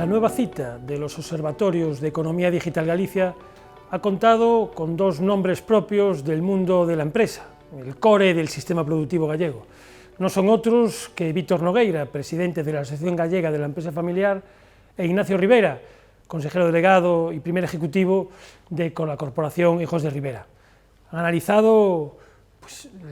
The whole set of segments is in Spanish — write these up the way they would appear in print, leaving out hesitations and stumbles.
nueva cita de los observatorios de Economía Digital Galicia ha contado con dos nombres propios del mundo de la empresa, el core del sistema productivo gallego. No son otros que Víctor Nogueira, presidente de la Asociación Gallega de la Empresa Familiar, e Ignacio Rivera, consejero delegado y primer ejecutivo de la Corporación Hijos de Rivera. Han analizado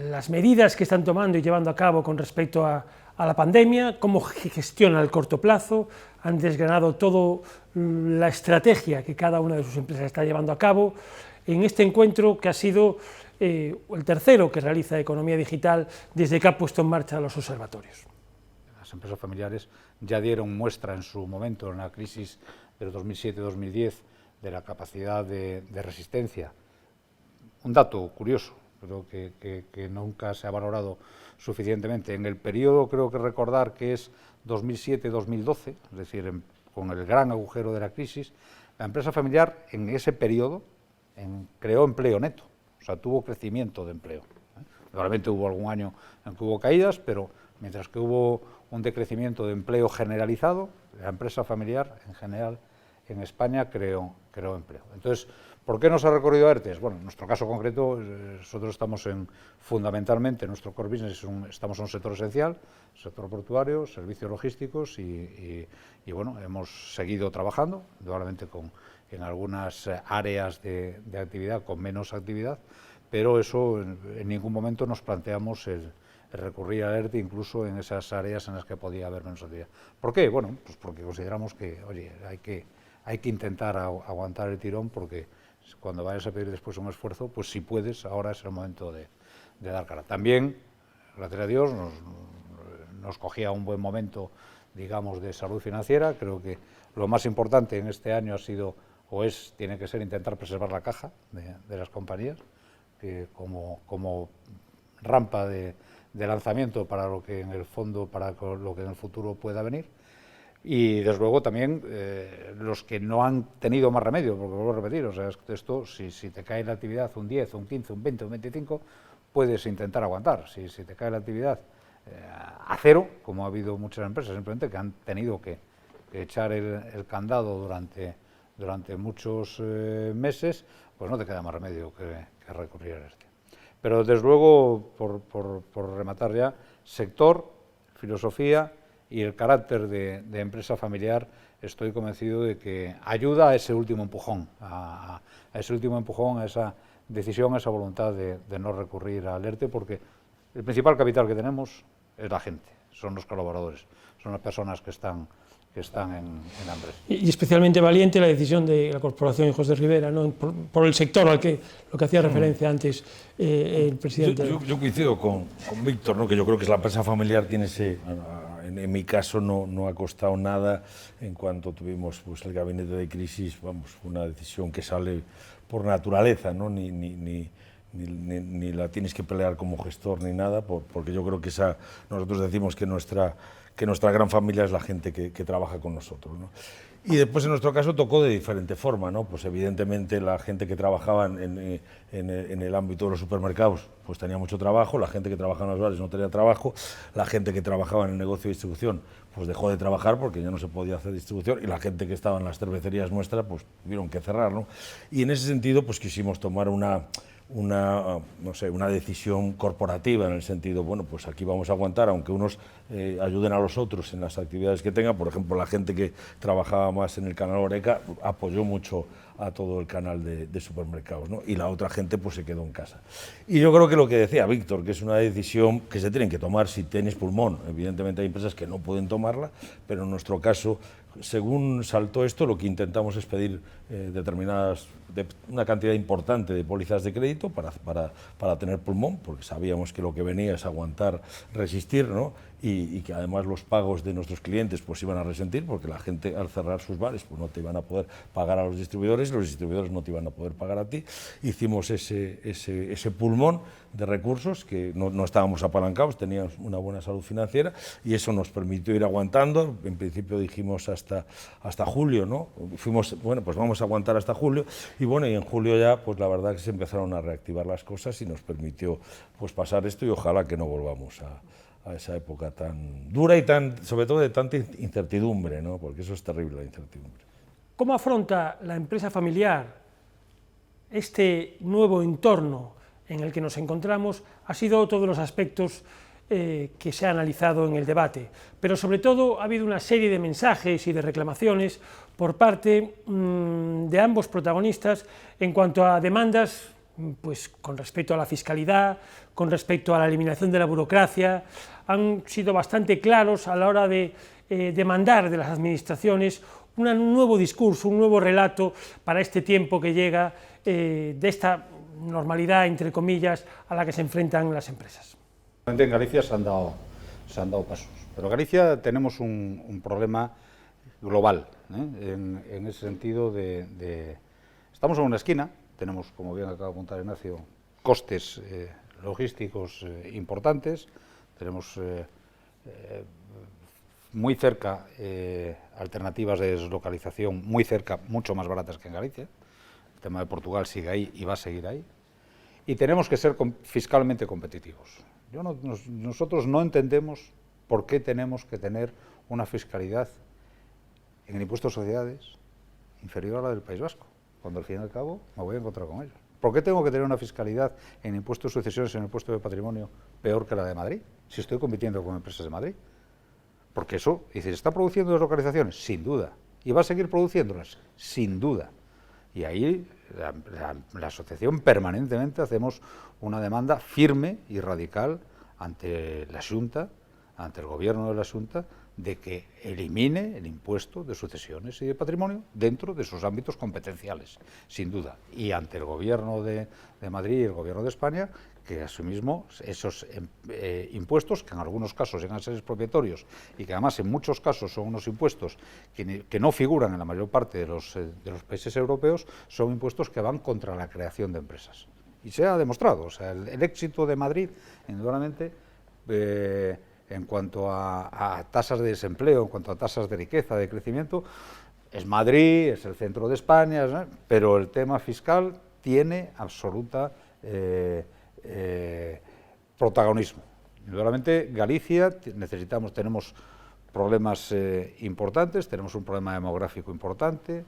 las medidas que están tomando y llevando a cabo con respecto a la pandemia, cómo gestiona el corto plazo, han desgranado toda la estrategia que cada una de sus empresas está llevando a cabo en este encuentro que ha sido el tercero que realiza Economía Digital desde que ha puesto en marcha los observatorios. Las empresas familiares ya dieron muestra en su momento, en la crisis del 2007-2010, de la capacidad de resistencia. Un dato curioso, creo que nunca se ha valorado suficientemente. En el periodo, creo que recordar que es 2007-2012, es decir, con el gran agujero de la crisis, la empresa familiar en ese periodo creó empleo neto, o sea, tuvo crecimiento de empleo. Probablemente hubo algún año en que hubo caídas, pero mientras que hubo un decrecimiento de empleo generalizado, la empresa familiar en general en España creó empleo. Entonces, ¿por qué nos ha recorrido a ERTE? Bueno, en nuestro caso concreto, nosotros estamos fundamentalmente, en nuestro core business estamos en un sector esencial, sector portuario, servicios logísticos y bueno, hemos seguido trabajando, indudablemente en algunas áreas de actividad con menos actividad, pero eso en ningún momento nos planteamos el recurrir al ERTE incluso en esas áreas en las que podía haber menos actividad. ¿Por qué? Bueno, pues porque consideramos que, oye, hay que intentar aguantar el tirón, porque cuando vayas a pedir después un esfuerzo, pues si puedes, ahora es el momento de dar cara. También, gracias a Dios, nos cogía un buen momento, digamos, de salud financiera. Creo que lo más importante en este año ha sido, tiene que ser intentar preservar la caja de las compañías, que como rampa de lanzamiento para lo que en el fondo, para lo que en el futuro pueda venir. Y desde luego también los que no han tenido más remedio, porque vuelvo a repetir, o sea, esto, si te cae la actividad un 10, un 15, un 20, un 25, puedes intentar aguantar. Si te cae la actividad a cero, como ha habido muchas empresas simplemente que han tenido que echar el candado durante muchos meses, pues no te queda más remedio que recurrir a este. Pero desde luego, por rematar ya, sector, filosofía y el carácter de empresa familiar, estoy convencido de que ayuda a ese último empujón, a esa decisión, a esa voluntad de no recurrir al ERTE, porque el principal capital que tenemos es la gente, son los colaboradores, son las personas que están en la empresa. Y especialmente valiente la decisión de la Corporación Hijos de Rivera, ¿no? por el sector al que lo que hacía referencia antes el presidente. Yo coincido con Víctor, ¿no? Que yo creo que la empresa familiar tiene en mi caso no ha costado nada. En cuanto tuvimos el gabinete de crisis, una decisión que sale por naturaleza, ¿no? Ni la tienes que pelear como gestor ni nada, porque yo creo que nosotros decimos que nuestra gran familia es la gente que trabaja con nosotros, ¿no? Y después en nuestro caso tocó de diferente forma, ¿no? Pues evidentemente la gente que trabajaba en el ámbito de los supermercados pues tenía mucho trabajo, la gente que trabajaba en los bares no tenía trabajo, la gente que trabajaba en el negocio de distribución pues dejó de trabajar porque ya no se podía hacer distribución, y la gente que estaba en las cervecerías nuestras pues tuvieron que cerrar, ¿no? Y en ese sentido pues quisimos tomar una decisión corporativa, en el sentido, bueno, pues aquí vamos a aguantar, aunque unos ayuden a los otros en las actividades que tengan. Por ejemplo, la gente que trabajaba más en el canal Horeca apoyó mucho a todo el canal de supermercados, ¿no? Y la otra gente pues se quedó en casa. Y yo creo que lo que decía Víctor, que es una decisión que se tienen que tomar si tienes pulmón. Evidentemente hay empresas que no pueden tomarla, pero en nuestro caso, según saltó esto, lo que intentamos es pedir una cantidad importante de pólizas de crédito para tener pulmón, porque sabíamos que lo que venía es aguantar, resistir, ¿no? Y que además los pagos de nuestros clientes pues iban a resentir, porque la gente al cerrar sus bares pues no te iban a poder pagar a los distribuidores no te iban a poder pagar a ti. Hicimos ese pulmón de recursos, que no estábamos apalancados, teníamos una buena salud financiera, y eso nos permitió ir aguantando. En principio dijimos hasta julio, ¿no? Bueno, pues vamos a aguantar hasta julio, y bueno, y en julio ya pues la verdad que se empezaron a reactivar las cosas y nos permitió pues pasar esto, y ojalá que no volvamos a a esa época tan dura y sobre todo de tanta incertidumbre, ¿no? Porque eso es terrible, la incertidumbre. ¿Cómo afronta la empresa familiar este nuevo entorno en el que nos encontramos? Ha sido otro de los aspectos que se ha analizado en el debate, pero sobre todo ha habido una serie de mensajes y de reclamaciones por parte de ambos protagonistas en cuanto a demandas pues, con respecto a la fiscalidad, con respecto a la eliminación de la burocracia. Han sido bastante claros a la hora de demandar de las administraciones un nuevo discurso, un nuevo relato para este tiempo que llega de esta normalidad, entre comillas, a la que se enfrentan las empresas. En Galicia se han dado pasos, pero en Galicia tenemos un problema global, en ese sentido estamos en una esquina, tenemos, como bien acaba de apuntar Ignacio, costes logísticos importantes, tenemos muy cerca alternativas de deslocalización, muy cerca, mucho más baratas que en Galicia. El tema de Portugal sigue ahí y va a seguir ahí. Y tenemos que ser fiscalmente competitivos. Nosotros no entendemos por qué tenemos que tener una fiscalidad en el impuesto de sociedades inferior a la del País Vasco, cuando al fin y al cabo me voy a encontrar con ellos. ¿Por qué tengo que tener una fiscalidad en impuestos de sucesiones, en el impuesto de patrimonio, peor que la de Madrid, si estoy compitiendo con empresas de Madrid? Porque eso, ¿se está produciendo deslocalizaciones? Sin duda. ¿Y va a seguir produciéndolas? Sin duda. Y ahí la asociación permanentemente hacemos una demanda firme y radical ante la Xunta, ante el gobierno de la Xunta, de que elimine el impuesto de sucesiones y de patrimonio dentro de sus ámbitos competenciales, sin duda. Y ante el gobierno de Madrid y el gobierno de España, que asimismo esos impuestos, que en algunos casos llegan a ser expropiatorios y que además en muchos casos son unos impuestos que no figuran en la mayor parte de los países europeos, son impuestos que van contra la creación de empresas. Y se ha demostrado, o sea, el éxito de Madrid, indudablemente, en cuanto a tasas de desempleo, en cuanto a tasas de riqueza, de crecimiento, es Madrid, es el centro de España, ¿no? Pero el tema fiscal tiene absoluta protagonismo. Indudablemente, Galicia tenemos problemas importantes, tenemos un problema demográfico importante,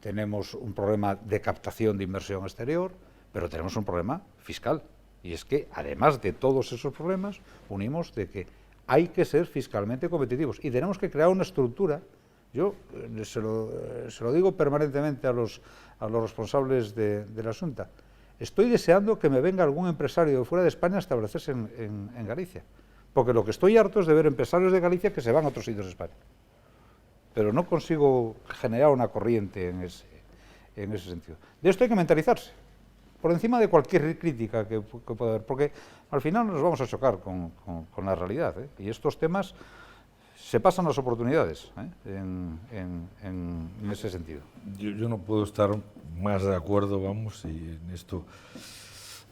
tenemos un problema de captación de inversión exterior, pero tenemos un problema fiscal. Y es que, además de todos esos problemas, unimos de que hay que ser fiscalmente competitivos y tenemos que crear una estructura. Yo se lo digo permanentemente a los responsables de la Xunta. Estoy deseando que me venga algún empresario de fuera de España a establecerse en Galicia, porque lo que estoy harto es de ver empresarios de Galicia que se van a otros sitios de España. Pero no consigo generar una corriente en ese sentido. De esto hay que mentalizarse, por encima de cualquier crítica que pueda haber, porque al final nos vamos a chocar con la realidad, y estos temas se pasan las oportunidades en ese sentido. Yo no puedo estar más de acuerdo, vamos, y en esto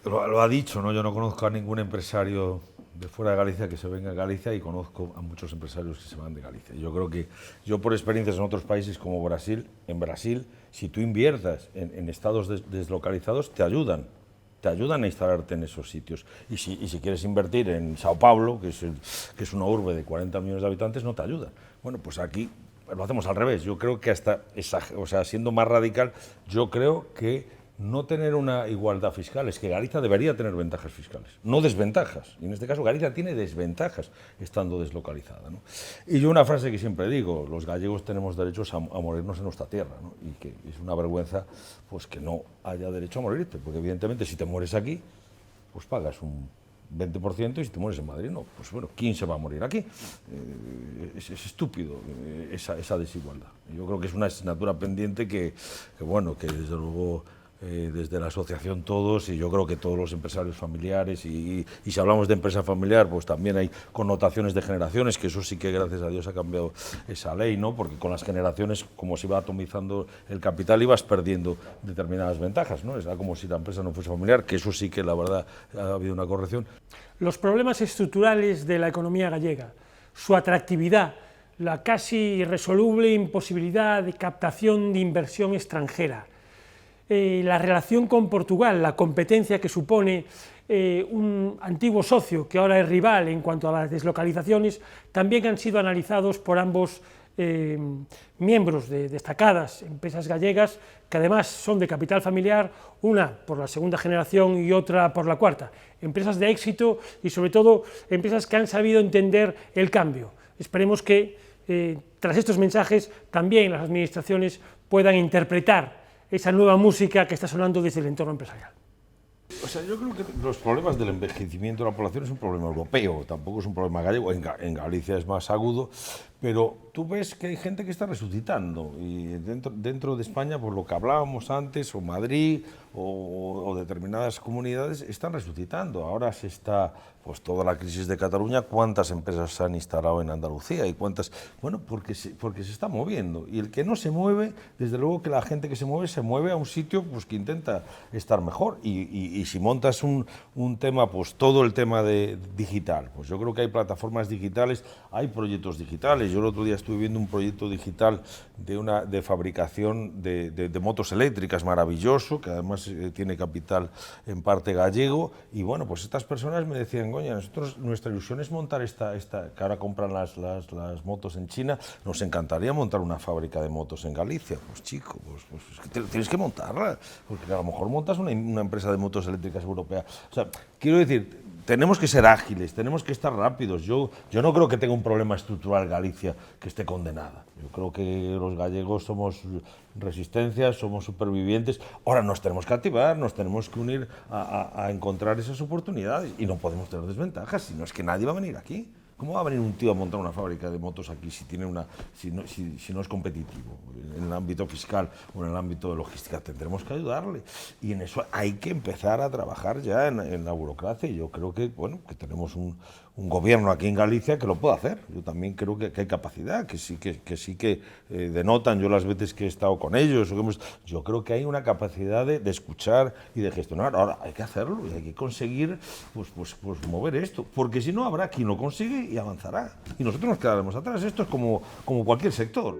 lo ha dicho, ¿no? Yo no conozco a ningún empresario de fuera de Galicia que se venga a Galicia y conozco a muchos empresarios que se van de Galicia. Yo creo que, por experiencias en otros países como Brasil, si tú inviertas en estados deslocalizados, te ayudan a instalarte en esos sitios. Y si quieres invertir en Sao Paulo, que es una urbe de 40 millones de habitantes, no te ayuda. Bueno, pues aquí lo hacemos al revés. Yo creo que siendo más radical, yo creo que no tener una igualdad fiscal es que Galicia debería tener ventajas fiscales, no desventajas. Y en este caso Galicia tiene desventajas estando deslocalizada, ¿no? Y yo una frase que siempre digo, los gallegos tenemos derechos a morirnos en nuestra tierra, ¿no? Y que es una vergüenza pues que no haya derecho a morirte, porque evidentemente si te mueres aquí, pues pagas un 20%, y si te mueres en Madrid, no. Pues bueno, ¿quién se va a morir aquí? Es estúpido esa desigualdad. Yo creo que es una asignatura pendiente que desde luego desde la asociación todos, y yo creo que todos los empresarios familiares, y si hablamos de empresa familiar, pues también hay connotaciones de generaciones, que eso sí que gracias a Dios ha cambiado esa ley, ¿no? Porque con las generaciones, como se iba atomizando el capital, ibas perdiendo determinadas ventajas, ¿no? Era como si la empresa no fuese familiar, que eso sí que la verdad ha habido una corrección. Los problemas estructurales de la economía gallega, su atractividad, la casi irresoluble imposibilidad de captación de inversión extranjera, la relación con Portugal, la competencia que supone un antiguo socio que ahora es rival en cuanto a las deslocalizaciones, también han sido analizados por ambos miembros de destacadas empresas gallegas, que además son de capital familiar, una por la segunda generación y otra por la cuarta. Empresas de éxito y sobre todo empresas que han sabido entender el cambio. Esperemos que tras estos mensajes también las administraciones puedan interpretar esa nueva música que está sonando desde el entorno empresarial. O sea, yo creo que los problemas del envejecimiento de la población es un problema europeo, tampoco es un problema gallego, en Galicia es más agudo, pero tú ves que hay gente que está resucitando y dentro de España, por lo que hablábamos antes, o Madrid o determinadas comunidades están resucitando. Ahora se está, pues toda la crisis de Cataluña, ¿cuántas empresas se han instalado en Andalucía? Y cuántas, bueno, porque se está moviendo. Y el que no se mueve, desde luego que la gente que se mueve a un sitio pues, que intenta estar mejor. Y si montas un tema, pues todo el tema de digital, pues yo creo que hay plataformas digitales, hay proyectos digitales. Yo el otro día estuve viendo un proyecto digital de fabricación de motos eléctricas maravilloso, que además tiene capital en parte gallego, y bueno, pues estas personas me decían, coño, nuestra ilusión es montar que ahora compran las motos en China, nos encantaría montar una fábrica de motos en Galicia. Pues chico, pues es que tienes que montarla, porque a lo mejor montas una empresa de motos eléctricas europea. O sea, quiero decir, tenemos que ser ágiles, tenemos que estar rápidos. Yo no creo que tenga un problema estructural Galicia que esté condenada. Yo creo que los gallegos somos resistencia, somos supervivientes. Ahora nos tenemos que activar, nos tenemos que unir a encontrar esas oportunidades y no podemos tener desventajas, si no es que nadie va a venir aquí. ¿Cómo va a venir un tío a montar una fábrica de motos aquí si no es competitivo? En el ámbito fiscal o en el ámbito de logística tendremos que ayudarle. Y en eso hay que empezar a trabajar ya en la burocracia. Y yo creo que, bueno, que tenemos un gobierno aquí en Galicia que lo puede hacer. Yo también creo que hay capacidad, que sí que denotan, yo las veces que he estado con ellos, yo creo que hay una capacidad de escuchar y de gestionar. Ahora hay que hacerlo y hay que conseguir pues mover esto, porque si no habrá quien lo consigue y avanzará. Y nosotros nos quedaremos atrás. Esto es como cualquier sector.